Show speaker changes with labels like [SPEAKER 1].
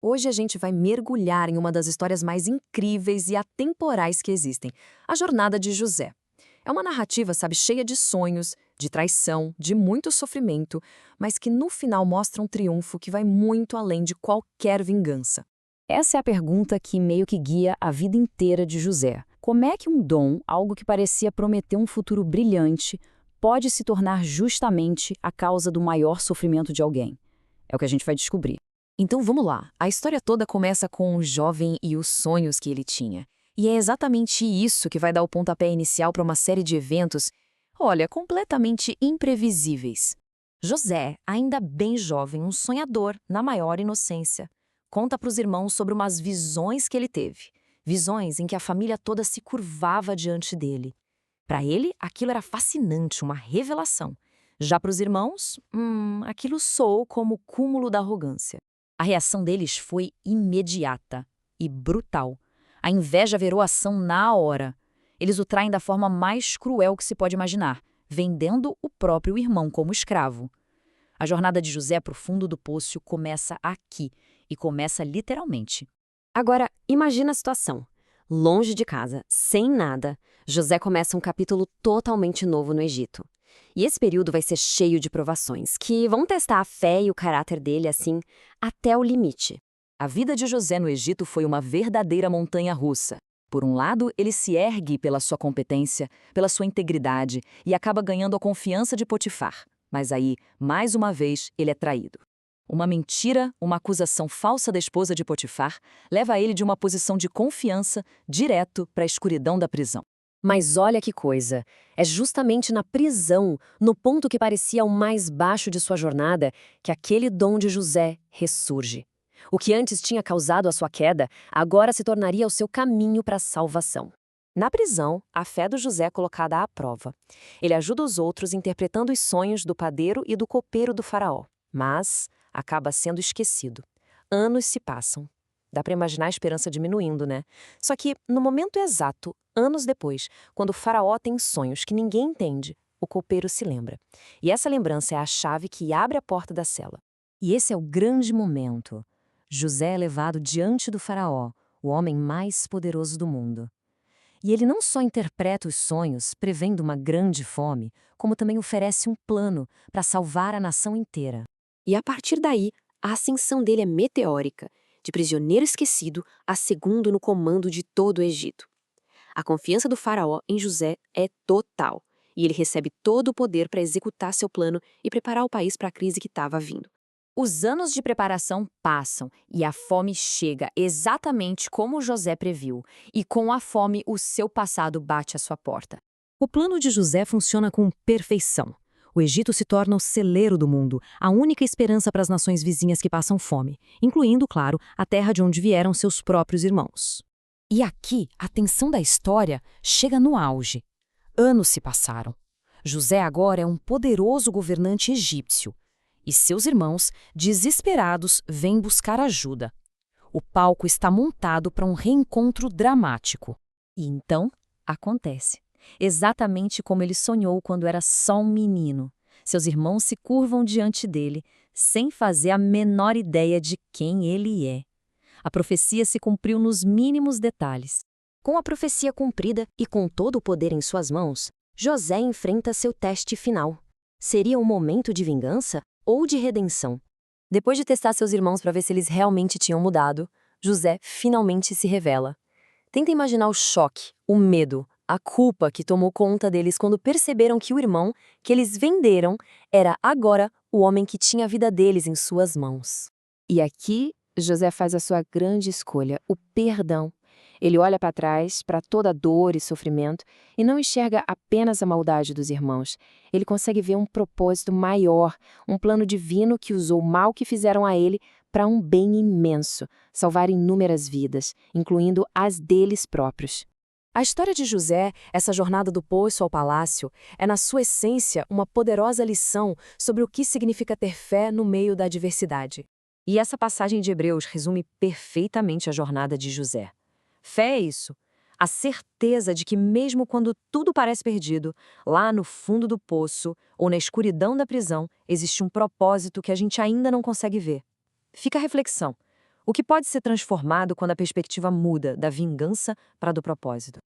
[SPEAKER 1] Hoje a gente vai mergulhar em uma das histórias mais incríveis e atemporais que existem, a jornada de José. É uma narrativa, sabe, cheia de sonhos, de traição, de muito sofrimento, mas que no final mostra um triunfo que vai muito além de qualquer vingança. Essa é a pergunta que meio que guia a vida inteira de José. Como é que um dom, algo que parecia prometer um futuro brilhante, pode se tornar justamente a causa do maior sofrimento de alguém? É o que a gente vai descobrir. Então vamos lá. A história toda começa com o jovem e os sonhos que ele tinha. E é exatamente isso que vai dar o pontapé inicial para uma série de eventos, olha, completamente imprevisíveis. José, ainda bem jovem, um sonhador, na maior inocência, conta para os irmãos sobre umas visões que ele teve. Visões em que a família toda se curvava diante dele. Para ele, aquilo era fascinante, uma revelação. Já para os irmãos, aquilo soou como o cúmulo da arrogância. A reação deles foi imediata e brutal. A inveja virou ação na hora. Eles o traem da forma mais cruel que se pode imaginar, vendendo o próprio irmão como escravo. A jornada de José para o fundo do poço começa aqui, e começa literalmente.
[SPEAKER 2] Agora, imagina a situação. Longe de casa, sem nada, José começa um capítulo totalmente novo no Egito. E esse período vai ser cheio de provações, que vão testar a fé e o caráter dele, assim, até o limite.
[SPEAKER 1] A vida de José no Egito foi uma verdadeira montanha-russa. Por um lado, ele se ergue pela sua competência, pela sua integridade e acaba ganhando a confiança de Potifar. Mas aí, mais uma vez, ele é traído. Uma mentira, uma acusação falsa da esposa de Potifar, leva ele de uma posição de confiança direto para a escuridão da prisão.
[SPEAKER 2] Mas olha que coisa, é justamente na prisão, no ponto que parecia o mais baixo de sua jornada, que aquele dom de José ressurge. O que antes tinha causado a sua queda, agora se tornaria o seu caminho para a salvação. Na prisão, a fé do José é colocada à prova. Ele ajuda os outros interpretando os sonhos do padeiro e do copeiro do faraó, mas acaba sendo esquecido. Anos se passam. Dá para imaginar a esperança diminuindo, né? Só que, no momento exato, anos depois, quando o faraó tem sonhos que ninguém entende, o copeiro se lembra. E essa lembrança é a chave que abre a porta da cela. E esse é o grande momento. José é levado diante do faraó, o homem mais poderoso do mundo. E ele não só interpreta os sonhos, prevendo uma grande fome, como também oferece um plano para salvar a nação inteira. E a partir daí, a ascensão dele é meteórica, de prisioneiro esquecido a segundo no comando de todo o Egito. A confiança do faraó em José é total, e ele recebe todo o poder para executar seu plano e preparar o país para a crise que estava vindo.
[SPEAKER 1] Os anos de preparação passam e a fome chega exatamente como José previu, e com a fome o seu passado bate à sua porta. O plano de José funciona com perfeição. O Egito se torna o celeiro do mundo, a única esperança para as nações vizinhas que passam fome, incluindo, claro, a terra de onde vieram seus próprios irmãos. E aqui, a tensão da história chega no auge. Anos se passaram. José agora é um poderoso governante egípcio. E seus irmãos, desesperados, vêm buscar ajuda. O palco está montado para um reencontro dramático. E então, acontece. Exatamente como ele sonhou quando era só um menino. Seus irmãos se curvam diante dele, sem fazer a menor ideia de quem ele é. A profecia se cumpriu nos mínimos detalhes.
[SPEAKER 2] Com a profecia cumprida e com todo o poder em suas mãos, José enfrenta seu teste final. Seria um momento de vingança ou de redenção? Depois de testar seus irmãos para ver se eles realmente tinham mudado, José finalmente se revela. Tenta imaginar o choque, o medo, a culpa que tomou conta deles quando perceberam que o irmão, que eles venderam, era agora o homem que tinha a vida deles em suas mãos. E aqui, José faz a sua grande escolha, o perdão. Ele olha para trás, para toda a dor e sofrimento, e não enxerga apenas a maldade dos irmãos. Ele consegue ver um propósito maior, um plano divino que usou o mal que fizeram a ele para um bem imenso, salvar inúmeras vidas, incluindo as deles próprios.
[SPEAKER 1] A história de José, essa jornada do poço ao palácio, é na sua essência uma poderosa lição sobre o que significa ter fé no meio da adversidade. E essa passagem de Hebreus resume perfeitamente a jornada de José. Fé é isso, a certeza de que mesmo quando tudo parece perdido, lá no fundo do poço ou na escuridão da prisão, existe um propósito que a gente ainda não consegue ver. Fica a reflexão.
[SPEAKER 2] O que pode ser transformado quando a perspectiva muda da vingança para a do propósito?